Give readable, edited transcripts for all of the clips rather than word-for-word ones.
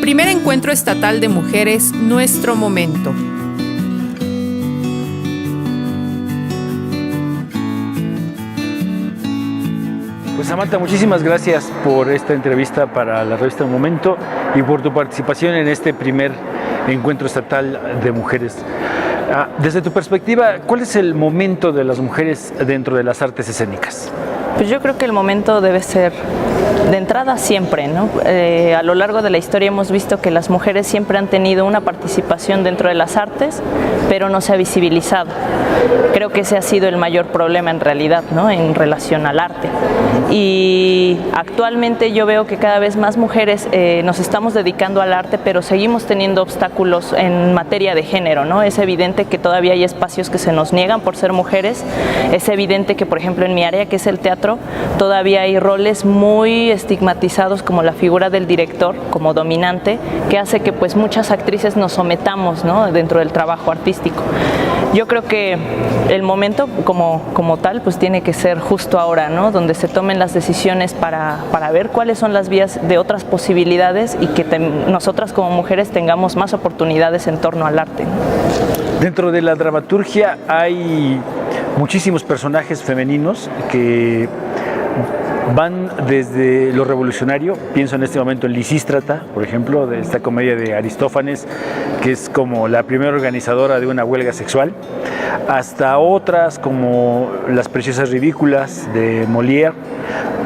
Primer Encuentro Estatal de Mujeres, Nuestro Momento. Pues Samantha, muchísimas gracias por esta entrevista para la revista Momento y por tu participación en este primer Encuentro Estatal de Mujeres. Desde tu perspectiva, ¿cuál es el momento de las mujeres dentro de las artes escénicas? Pues yo creo que el momento debe ser de entrada siempre, ¿no? A lo largo de la historia hemos visto que las mujeres siempre han tenido una participación dentro de las artes, pero no se ha visibilizado. Creo que ese ha sido el mayor problema en realidad, ¿no? En relación al arte. Y actualmente yo veo que cada vez más mujeres nos estamos dedicando al arte, pero seguimos teniendo obstáculos en materia de género, ¿no? Es evidente que todavía hay espacios que se nos niegan por ser mujeres. Es evidente que, por ejemplo, en mi área, que es el teatro, todavía hay roles muy estigmatizados como la figura del director como dominante, que hace que pues muchas actrices nos sometamos, ¿no? Dentro del trabajo artístico. Yo creo que el momento como tal pues tiene que ser justo ahora, ¿no? Donde se tomen las decisiones para ver cuáles son las vías de otras posibilidades y que nosotras como mujeres tengamos más oportunidades en torno al arte. Dentro de la dramaturgia hay muchísimos personajes femeninos que van desde lo revolucionario, pienso en este momento en Lisístrata, por ejemplo, de esta comedia de Aristófanes, que es como la primera organizadora de una huelga sexual, hasta otras como Las Preciosas Ridículas de Molière,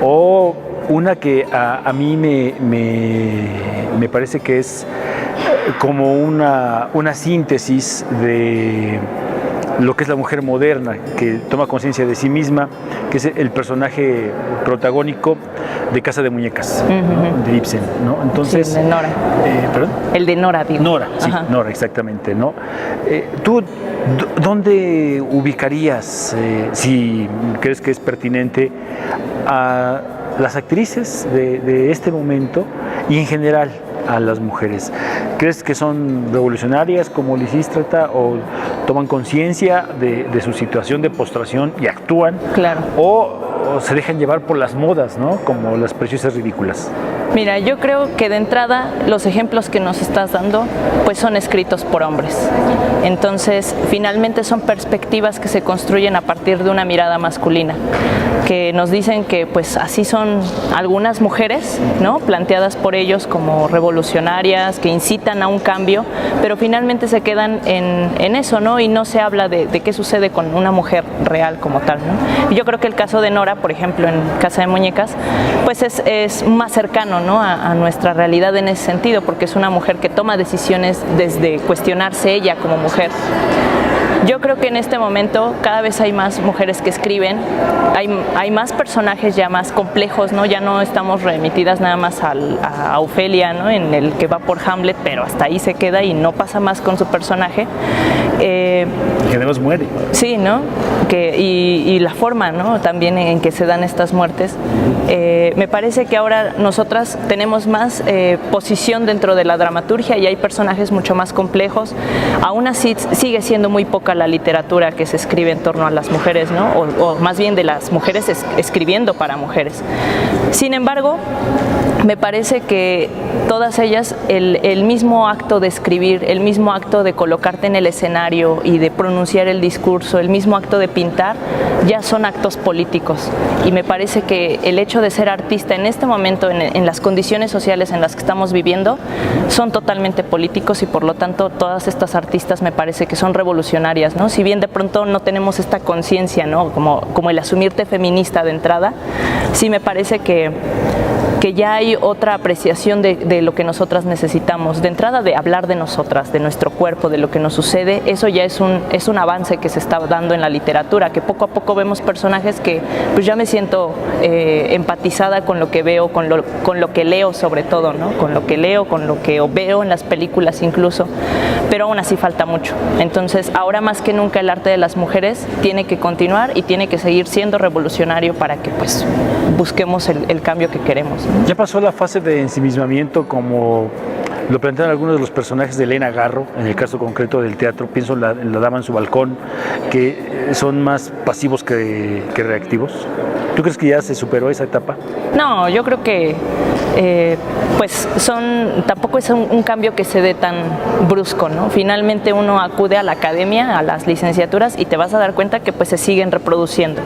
o una que a mí me parece que es como una síntesis de lo que es la mujer moderna, que toma conciencia de sí misma, que es el personaje protagónico de Casa de Muñecas, de Ibsen, ¿no? Entonces, sí, el de Nora. ¿Perdón? El de Nora, digo. Nora, sí, ajá. Nora, exactamente, ¿no? ¿Tú dónde ubicarías, si crees que es pertinente, a las actrices de este momento y en general a las mujeres? ¿Crees que son revolucionarias como Lisístrata o toman conciencia de su situación de postración y actúan? Claro. O se dejan llevar por las modas, ¿no? Como Las Preciosas Ridículas. Mira, yo creo que de entrada los ejemplos que nos estás dando pues son escritos por hombres. Entonces, finalmente son perspectivas que se construyen a partir de una mirada masculina, que nos dicen que pues así son algunas mujeres, ¿no? Planteadas por ellos como revolucionarias, que incitan a un cambio, pero finalmente se quedan en eso, ¿no? Y no se habla de qué sucede con una mujer real como tal, ¿no? Yo creo que el caso de Nora, por ejemplo, en Casa de Muñecas, pues es más cercano, ¿no? a nuestra realidad en ese sentido, porque es una mujer que toma decisiones desde cuestionarse ella como mujer. Yo creo que en este momento cada vez hay más mujeres que escriben, hay más personajes ya más complejos, ¿no? Ya no estamos remitidas nada más a Ofelia, ¿no? En el que va por Hamlet, pero hasta ahí se queda y no pasa más con su personaje. Que además muere. Sí, ¿no? Y la forma, ¿no? También en que se dan estas muertes. Me parece que ahora nosotras tenemos más posición dentro de la dramaturgia y hay personajes mucho más complejos. Aún así sigue siendo muy poca la literatura que se escribe en torno a las mujeres, ¿no? O más bien de las mujeres escribiendo para mujeres. Sin embargo, me parece que todas ellas, el mismo acto de escribir, el mismo acto de colocarte en el escenario y de pronunciar el discurso, el mismo acto de pintar, ya son actos políticos. Y me parece que el hecho de ser artista en este momento, en las condiciones sociales en las que estamos viviendo, son totalmente políticos y por lo tanto todas estas artistas me parece que son revolucionarias, ¿no? Si bien de pronto no tenemos esta conciencia, ¿no? Como el asumirte feminista de entrada, sí me parece que ya hay otra apreciación de lo que nosotras necesitamos. De entrada, de hablar de nosotras, de nuestro cuerpo, de lo que nos sucede, eso ya es un avance que se está dando en la literatura, que poco a poco vemos personajes que pues ya me siento empatizada con lo que veo, con lo que leo sobre todo, ¿no? Con lo que leo, con lo que veo en las películas incluso, pero aún así falta mucho. Entonces, ahora más que nunca el arte de las mujeres tiene que continuar y tiene que seguir siendo revolucionario para que pues busquemos el cambio que queremos, ¿no? Ya pasó la fase de ensimismamiento como Lo plantean algunos de los personajes de Elena Garro, en el caso concreto del teatro, pienso en la dama en su balcón, que son más pasivos que reactivos. ¿Tú crees que ya se superó esa etapa? No, yo creo que pues tampoco es un cambio que se dé tan brusco, ¿no? Finalmente uno acude a la academia, a las licenciaturas, y te vas a dar cuenta que pues se siguen reproduciendo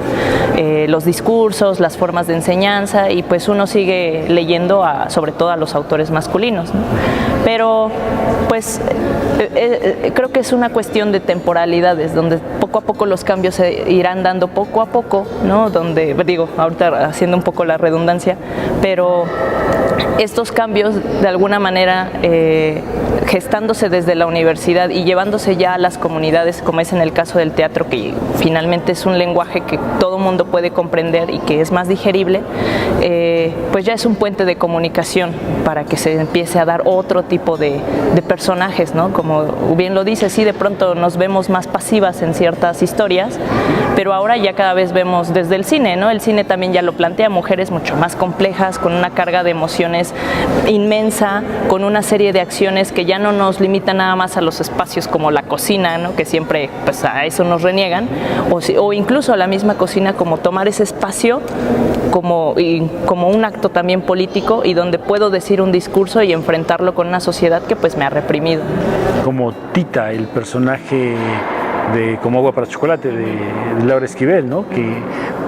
los discursos, las formas de enseñanza, y pues uno sigue leyendo sobre todo a los autores masculinos, ¿no? Pero pues creo que es una cuestión de temporalidades, donde poco a poco los cambios se irán dando poco a poco, ¿no? Donde, digo, ahorita haciendo un poco la redundancia, pero estos cambios de alguna manera gestándose desde la universidad y llevándose ya a las comunidades, como es en el caso del teatro, que finalmente es un lenguaje que todo mundo puede comprender y que es más digerible, pues ya es un puente de comunicación para que se empiece a dar otro tipo de personajes, ¿no? Como bien lo dice, sí, de pronto nos vemos más pasivas en ciertas historias, pero ahora ya cada vez vemos desde el cine, ¿no? El cine también ya lo plantea, mujeres mucho más complejas, con una carga de emociones inmensa, con una serie de acciones que ya no nos limitan nada más a los espacios como la cocina, ¿no? Que siempre pues a eso nos reniegan, o incluso la misma cocina, como tomar ese espacio como un acto también político, y donde puedo decir un discurso y enfrentarlo con una sociedad que pues me ha reprimido. Como Tita, el personaje de Como agua para chocolate de Laura Esquivel, ¿no? Que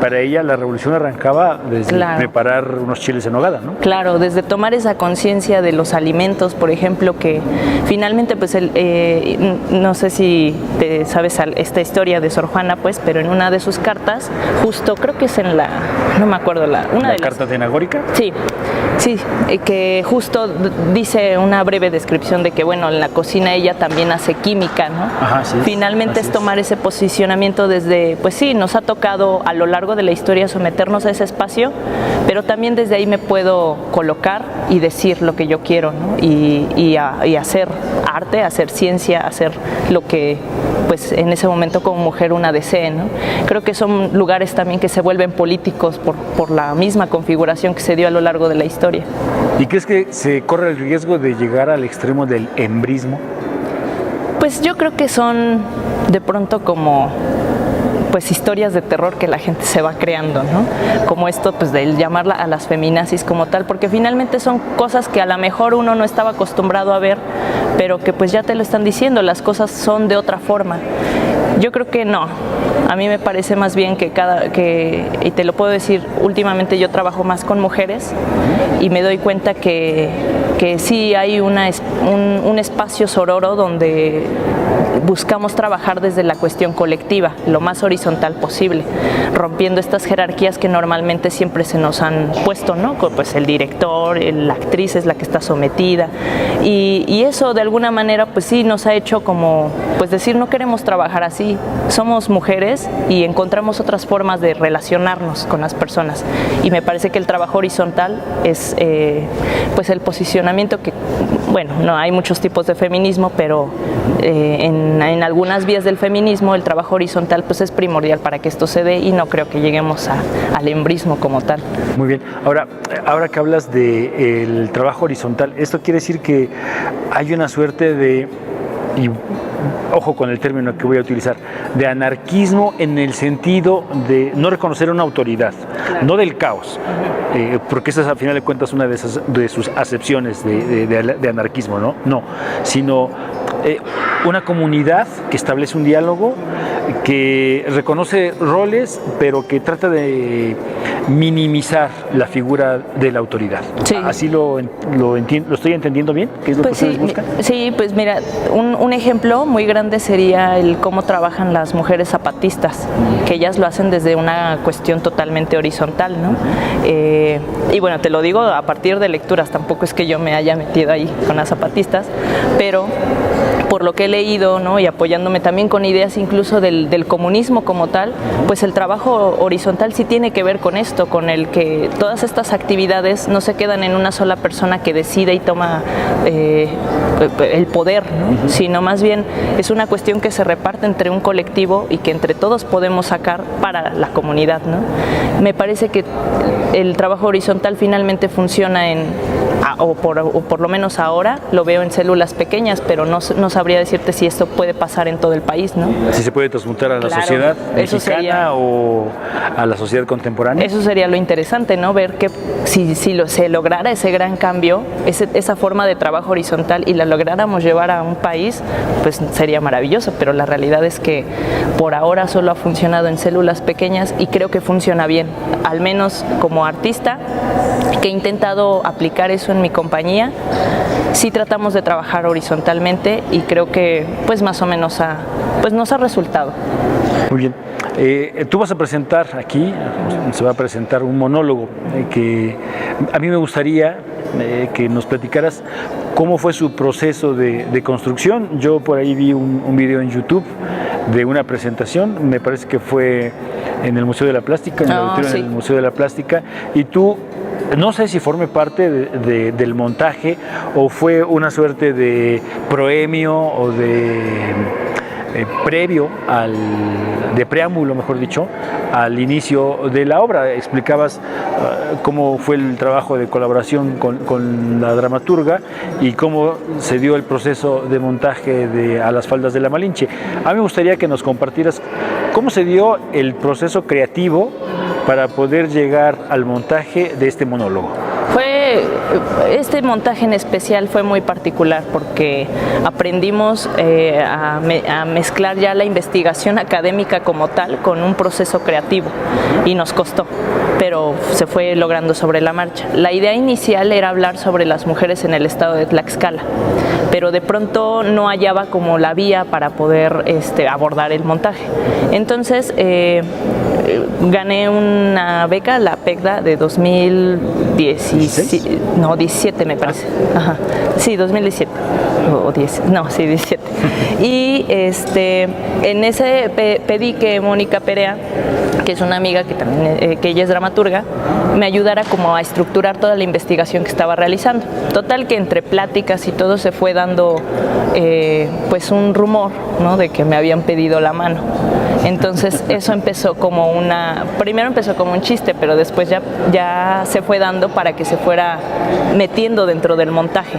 para ella la revolución arrancaba desde preparar unos chiles en nogada, ¿no? Claro, desde tomar esa conciencia de los alimentos, por ejemplo, que finalmente pues no sé si te sabes esta historia de Sor Juana, pues, pero en una de sus cartas, justo creo que es no me acuerdo ¿La carta tenagórica? Sí, que justo dice una breve descripción de que, bueno, en la cocina ella también hace química, ¿no? Ajá, sí. Finalmente es tomar ese posicionamiento desde, pues sí, nos ha tocado a lo largo de la historia someternos a ese espacio, pero también desde ahí me puedo colocar y decir lo que yo quiero, ¿no? Y hacer arte, hacer ciencia, hacer lo que pues en ese momento como mujer una desee, ¿no? Creo que son lugares también que se vuelven políticos por la misma configuración que se dio a lo largo de la historia. ¿Y crees que se corre el riesgo de llegar al extremo del embrismo? Pues yo creo que son de pronto como pues historias de terror que la gente se va creando, ¿no? Como esto pues de llamarla a las feminazis como tal, porque finalmente son cosas que a lo mejor uno no estaba acostumbrado a ver, pero que pues ya te lo están diciendo, las cosas son de otra forma. Yo creo que no. A mí me parece más bien y te lo puedo decir, últimamente yo trabajo más con mujeres y me doy cuenta que sí hay un espacio sororo donde buscamos trabajar desde la cuestión colectiva, lo más horizontal posible, rompiendo estas jerarquías que normalmente siempre se nos han puesto, ¿no? Pues el director, la actriz es la que está sometida, y eso de alguna manera pues sí nos ha hecho como pues decir no queremos trabajar así, somos mujeres y encontramos otras formas de relacionarnos con las personas, y me parece que el trabajo horizontal es pues el posicionamiento que, bueno, no hay muchos tipos de feminismo, pero en algunas vías del feminismo el trabajo horizontal pues es primordial para que esto se dé, y no creo que lleguemos al embrismo como tal. Muy bien. Ahora que hablas del trabajo horizontal, esto quiere decir que hay una suerte de, y ojo con el término que voy a utilizar, de anarquismo en el sentido de no reconocer una autoridad, claro, no del caos, porque esa es al final de cuentas una de sus acepciones de anarquismo, ¿no? No, sino una comunidad que establece un diálogo, que reconoce roles, pero que trata de minimizar la figura de la autoridad. Sí. ¿Así lo estoy entendiendo bien? ¿Qué es lo pues que ustedes buscan? Sí, pues mira, un ejemplo muy grande sería el cómo trabajan las mujeres zapatistas, que ellas lo hacen desde una cuestión totalmente horizontal, ¿no? Y bueno, te lo digo a partir de lecturas, tampoco es que yo me haya metido ahí con las zapatistas, pero por lo que he leído, ¿no? Y apoyándome también con ideas incluso del comunismo como tal, pues el trabajo horizontal sí tiene que ver con esto, con el que todas estas actividades no se quedan en una sola persona que decide y toma el poder, ¿no? Sino más bien es una cuestión que se reparte entre un colectivo y que entre todos podemos sacar para la comunidad, ¿no? Me parece que el trabajo horizontal finalmente funciona en o por lo menos ahora lo veo en células pequeñas, pero no sabría decirte si esto puede pasar en todo el país, ¿no? Si se puede transmutar a la Claro, sociedad eso mexicana sería, o a la sociedad contemporánea. eso sería lo interesante, ¿no? Ver que si se lograra ese gran cambio, esa forma de trabajo horizontal y la lográramos llevar a un país, pues sería maravilloso, pero la realidad es que por ahora solo ha funcionado en células pequeñas y creo que funciona bien, al menos como artista que he intentado aplicar eso en mi compañía. Sí tratamos de trabajar horizontalmente y creo que pues más o menos nos ha resultado. Muy bien. Tú vas a presentar aquí, se va a presentar un monólogo que a mí me gustaría que nos platicaras cómo fue su proceso de construcción. Yo por ahí vi un video en YouTube de una presentación, me parece que fue en el Museo de la Plástica, en el auditorio sí. del Museo de la Plástica, y tú, no sé si forme parte del montaje o fue una suerte de proemio o de previo de preámbulo, mejor dicho, al inicio de la obra. Explicabas cómo fue el trabajo de colaboración con la dramaturga y cómo se dio el proceso de montaje de A las faldas de la Malinche. A mí me gustaría que nos compartieras cómo se dio el proceso creativo para poder llegar al montaje de este monólogo. Este montaje en especial fue muy particular porque aprendimos a mezclar ya la investigación académica como tal con un proceso creativo y nos costó, pero se fue logrando sobre la marcha. La idea inicial era hablar sobre las mujeres en el estado de Tlaxcala, pero de pronto no hallaba como la vía para poder abordar el montaje. Entonces gané una beca, la PECDA de 2017 me parece. Ajá. Sí, 2017 o 10, no, sí, 17. Y en ese pedí que Mónica Perea, que es una amiga que también que ella es dramaturga, me ayudara como a estructurar toda la investigación que estaba realizando. Total que entre pláticas y todo se fue dando pues un rumor, ¿no?, de que me habían pedido la mano. Entonces eso empezó como primero empezó como un chiste, pero después ya se fue dando para que se fuera metiendo dentro del montaje.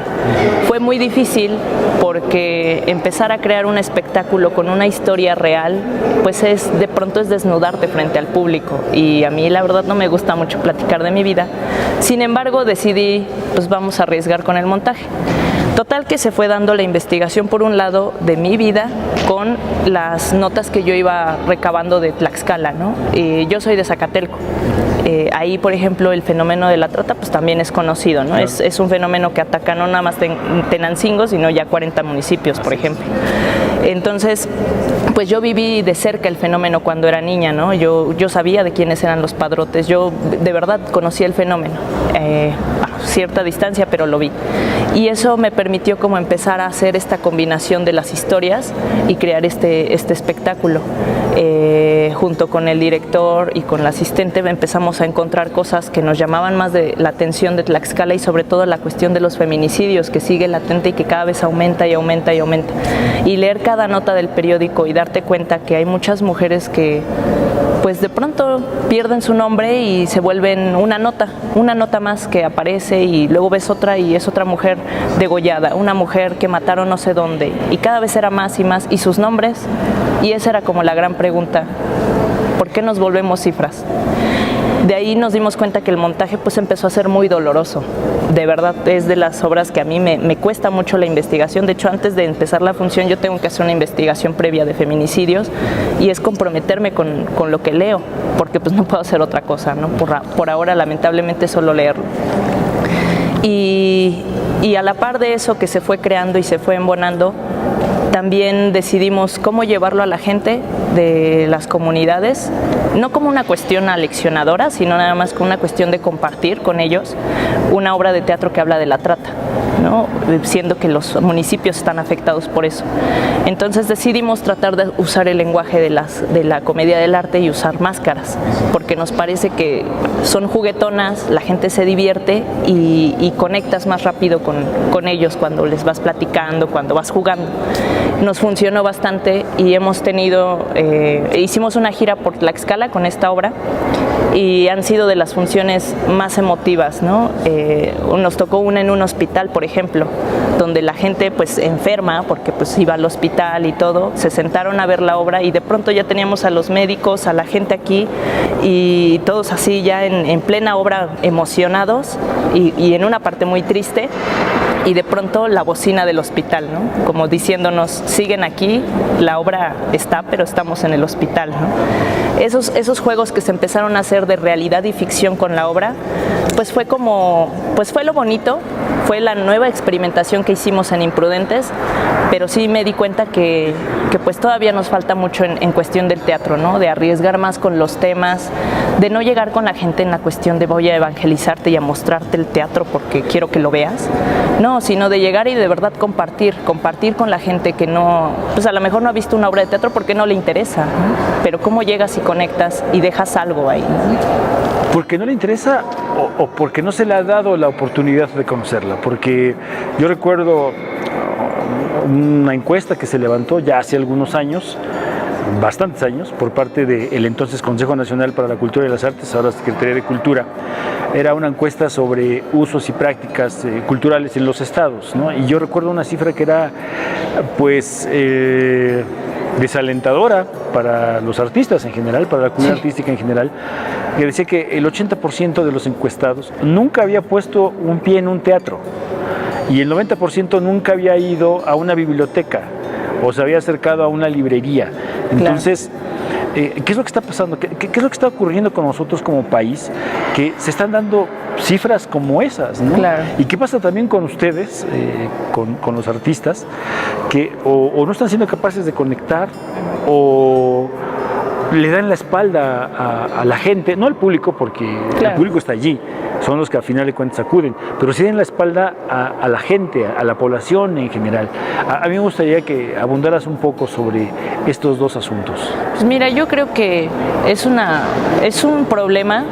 Fue muy difícil porque empezar a crear un espectáculo con una historia real, pues de pronto es desnudarte frente al público, y a mí la verdad no me gusta mucho platicar de mi vida. Sin embargo, decidí, pues vamos a arriesgar con el montaje. Total que se fue dando la investigación por un lado de mi vida con las notas que yo iba recabando de Tlaxcala, ¿no? Yo soy de Zacatelco. Ahí, por ejemplo, el fenómeno de la trata pues también es conocido, ¿no? Claro. Es un fenómeno que ataca no nada más Tenancingo, sino ya 40 municipios, por ejemplo. Entonces, pues yo viví de cerca el fenómeno cuando era niña, ¿no? Yo sabía de quiénes eran los padrotes, yo de verdad conocía el fenómeno, a cierta distancia, pero lo vi. Y eso me permitió como empezar a hacer esta combinación de las historias y crear este espectáculo. Junto con el director y con la asistente empezamos a encontrar cosas que nos llamaban más de la atención de Tlaxcala, y sobre todo la cuestión de los feminicidios, que sigue latente y que cada vez aumenta y aumenta y aumenta. Y leer cada nota del periódico y darte cuenta que hay muchas mujeres que pues de pronto pierden su nombre y se vuelven una nota más que aparece, y luego ves otra y es otra mujer degollada, una mujer que mataron no sé dónde, y cada vez era más y más, y sus nombres, y esa era como la gran pregunta: ¿por qué nos volvemos cifras? De ahí nos dimos cuenta que el montaje pues empezó a ser muy doloroso. De verdad es de las obras que a mí me cuesta mucho la investigación. De hecho, antes de empezar la función yo tengo que hacer una investigación previa de feminicidios, y es comprometerme con lo que leo, porque pues no puedo hacer otra cosa, ¿no? Por ahora lamentablemente solo leerlo. Y a la par de eso que se fue creando y se fue embonando, también decidimos cómo llevarlo a la gente de las comunidades, no como una cuestión aleccionadora, sino nada más como una cuestión de compartir con ellos una obra de teatro que habla de la trata, ¿no? Siendo que los municipios están afectados por eso. Entonces decidimos tratar de usar el lenguaje de la comedia del arte y usar máscaras, porque nos parece que son juguetonas, la gente se divierte y conectas más rápido con ellos cuando les vas platicando, cuando vas jugando. Nos funcionó bastante y hemos tenido, hicimos una gira por Tlaxcala con esta obra, y han sido de las funciones más emotivas, ¿no? Nos tocó una en un hospital, por ejemplo, donde la gente pues enferma porque pues iba al hospital y todo, se sentaron a ver la obra y de pronto ya teníamos a los médicos, a la gente aquí y todos así ya en plena obra emocionados y en una parte muy triste. Y de pronto la bocina del hospital, ¿no? Como diciéndonos, siguen aquí, la obra está, pero estamos en el hospital, ¿no? Esos juegos que se empezaron a hacer de realidad y ficción con la obra, pues fue lo bonito, fue la nueva experimentación que hicimos en Imprudentes, pero sí me di cuenta que pues todavía nos falta mucho en cuestión del teatro, ¿no? De arriesgar más con los temas, de no llegar con la gente en la cuestión de voy a evangelizarte y a mostrarte el teatro porque quiero que lo veas, no, sino de llegar y de verdad compartir con la gente que no, pues a lo mejor no ha visto una obra de teatro porque no le interesa, ¿no? Pero cómo llegas y conectas y dejas algo ahí, ¿no? ¿Porque no le interesa o porque no se le ha dado la oportunidad de conocerla? Porque yo recuerdo una encuesta que se levantó ya hace algunos años, bastantes años, por parte del entonces Consejo Nacional para la Cultura y las Artes, ahora Secretaría de Cultura. Era una encuesta sobre usos y prácticas culturales en los estados, ¿no? Y yo recuerdo una cifra que era, pues, desalentadora para los artistas en general, para la comunidad artística en general, que decía que el 80% de los encuestados nunca había puesto un pie en un teatro y el 90% nunca había ido a una biblioteca o se había acercado a una librería. Entonces, ¿qué es lo que está pasando? ¿Qué es lo que está ocurriendo con nosotros como país? Que se están dando cifras como esas, ¿no? Claro. ¿Y qué pasa también con ustedes, con los artistas, que o no están siendo capaces de conectar o le dan la espalda a la gente, no al público, porque el público está allí, son los que al final de cuentas acuden, pero sí dan la espalda a la gente, a la población en general. A mí me gustaría que abundaras un poco sobre estos dos asuntos. Pues mira, yo creo que es un problema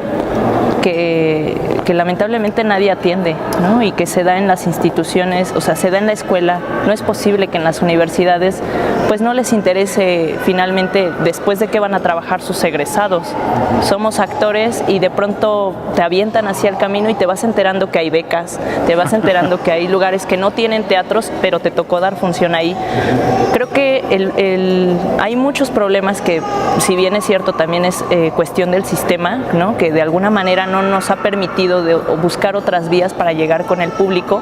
que lamentablemente nadie atiende, ¿no? Y que se da en las instituciones, o sea, se da en la escuela. No es posible que en las universidades pues no les interese finalmente después de qué van a trabajar sus egresados. Somos actores y de pronto te avientan hacia el camino y te vas enterando que hay becas, te vas enterando que hay lugares que no tienen teatros, pero te tocó dar función ahí. Creo que hay muchos problemas que, si bien es cierto, también es cuestión del sistema, ¿no? Que de alguna manera no nos ha permitido buscar otras vías para llegar con el público.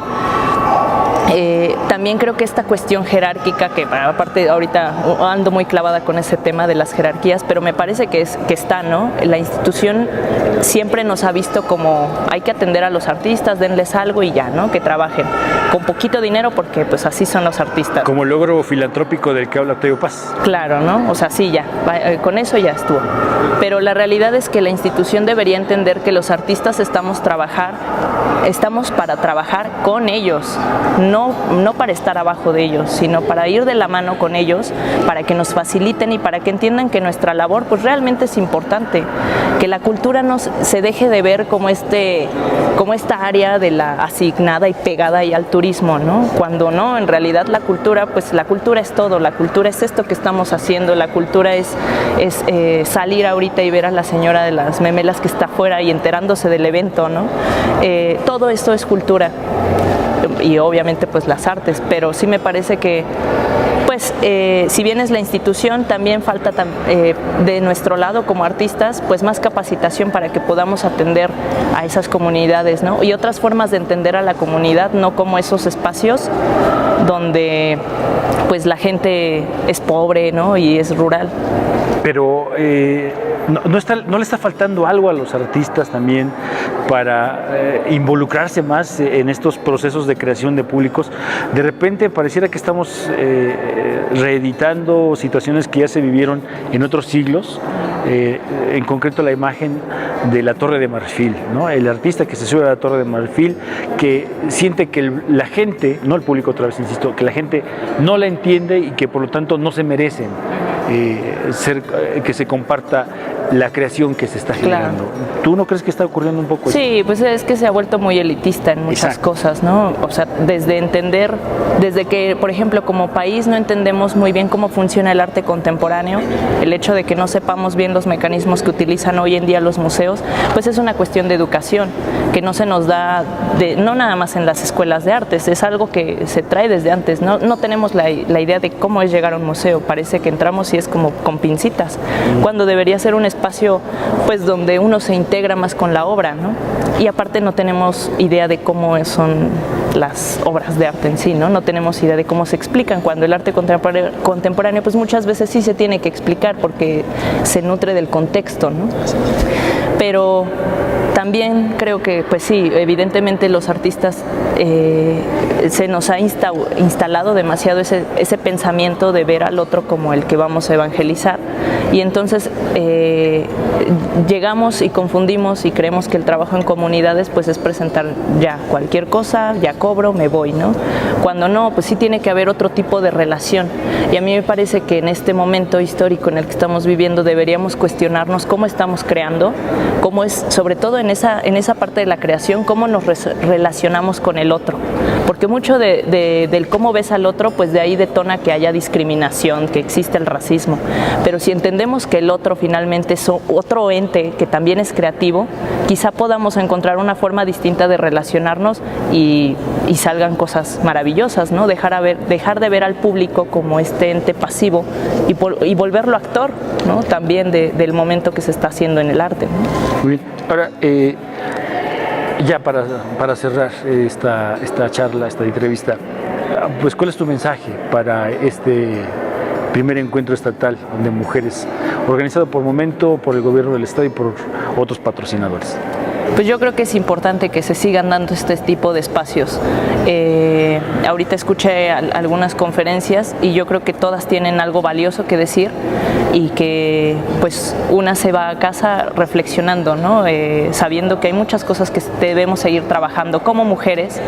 También creo que esta cuestión jerárquica, que aparte ahorita ando muy clavada con ese tema de las jerarquías, pero me parece que está, ¿no? La institución siempre nos ha visto como hay que atender a los artistas, denles algo y ya, ¿no? Que trabajen con poquito dinero porque pues así son los artistas. Como el logro filantrópico del que habla Octavio Paz. Claro, ¿no? O sea, sí, ya, con eso ya estuvo. Pero la realidad es que la institución debería entender que los artistas estamos para trabajar con ellos, no para estar abajo de ellos, sino para ir de la mano con ellos, para que nos faciliten y para que entiendan que nuestra labor pues realmente es importante, que la cultura no se deje de ver como esta área de la asignada y pegada y al turismo, ¿no? Cuando no, en realidad la cultura es todo, la cultura es esto que estamos haciendo, la cultura es salir ahorita y ver a la señora de las memelas que está afuera y enterándose del evento, ¿no? Todo esto es cultura. Y obviamente pues las artes, pero sí me parece que pues si bien es la institución, también falta de nuestro lado como artistas pues más capacitación para que podamos atender a esas comunidades, ¿no? Y otras formas de entender a la comunidad, no como esos espacios donde pues la gente es pobre, ¿no? Y es rural. Pero ¿no le está faltando algo a los artistas también para involucrarse más en estos procesos de creación de públicos? De repente pareciera que estamos reeditando situaciones que ya se vivieron en otros siglos, en concreto la imagen de la Torre de Marfil, ¿no? El artista que se sube a la Torre de Marfil, que siente que la gente, no el público otra vez insisto, que la gente no la entiende y que por lo tanto no se merecen que se comparta la creación que se está generando. Claro. ¿Tú no crees que está ocurriendo un poco Sí, esto? pues es que se ha vuelto muy elitista en muchas Exacto. cosas, ¿no? O sea, desde que, por ejemplo, como país no entendemos muy bien cómo funciona el arte contemporáneo, el hecho de que no sepamos bien los mecanismos que utilizan hoy en día los museos, pues es una cuestión de educación, que no se nos da, no nada más en las escuelas de artes, es algo que se trae desde antes, no tenemos la idea de cómo es llegar a un museo, parece que entramos y es como con pincitas, cuando debería ser un espacio pues donde uno se integra más con la obra, ¿no? Y aparte no tenemos idea de cómo son las obras de arte en sí, ¿no? No tenemos idea de cómo se explican, cuando el arte contemporáneo pues muchas veces sí se tiene que explicar porque se nutre del contexto, ¿no? Pero también creo que, pues sí, evidentemente los artistas se nos ha instalado demasiado ese pensamiento de ver al otro como el que vamos a evangelizar, y entonces llegamos y confundimos y creemos que el trabajo en comunidades pues es presentar ya cualquier cosa, ya cobro, me voy, ¿no? Cuando no, pues sí tiene que haber otro tipo de relación, y a mí me parece que en este momento histórico en el que estamos viviendo deberíamos cuestionarnos cómo estamos creando, cómo es, sobre todo en esa parte de la creación, cómo nos relacionamos con el otro, porque mucho del cómo ves al otro, pues de ahí detona que haya discriminación, que existe el racismo, pero si entendemos que el otro finalmente es otro ente que también es creativo, quizá podamos encontrar una forma distinta de relacionarnos y salgan cosas maravillosas, ¿no? Dejar de ver al público como este ente pasivo y volverlo actor, ¿no? También del momento que se está haciendo en el arte, ¿no? Muy bien. Ahora, ya para cerrar esta charla, esta entrevista, pues ¿cuál es tu mensaje para este primer encuentro estatal de mujeres organizado por Momento, por el gobierno del estado y por otros patrocinadores? Pues yo creo que es importante que se sigan dando este tipo de espacios. Ahorita escuché algunas conferencias y yo creo que todas tienen algo valioso que decir, y que pues una se va a casa reflexionando, ¿no? Sabiendo que hay muchas cosas que debemos seguir trabajando como mujeres,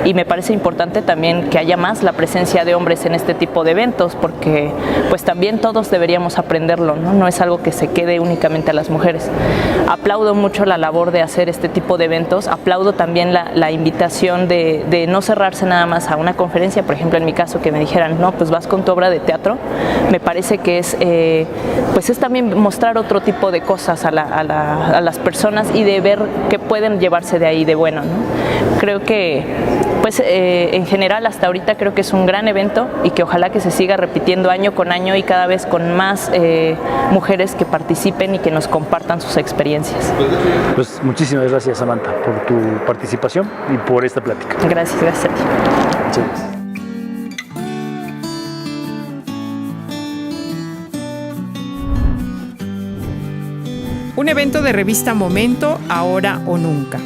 y me parece importante también que haya más la presencia de hombres en este tipo de eventos, porque pues también todos deberíamos aprenderlo, ¿no? No es algo que se quede únicamente a las mujeres. Aplaudo mucho la labor de hacer este tipo de eventos, aplaudo también la invitación de no cerrarse nada más a una conferencia, por ejemplo en mi caso que me dijeran, no, pues vas con tu obra de teatro, me parece que es también mostrar otro tipo de cosas a las personas y de ver qué pueden llevarse de ahí de bueno, ¿no? Creo que pues en general hasta ahorita creo que es un gran evento, y que ojalá que se siga repitiendo año con año y cada vez con más mujeres que participen y que nos compartan sus experiencias. Pues muchísimas gracias, Samantha, por tu participación y por esta plática. Gracias a ti. Muchas gracias. Un evento de revista Momento, ahora o nunca.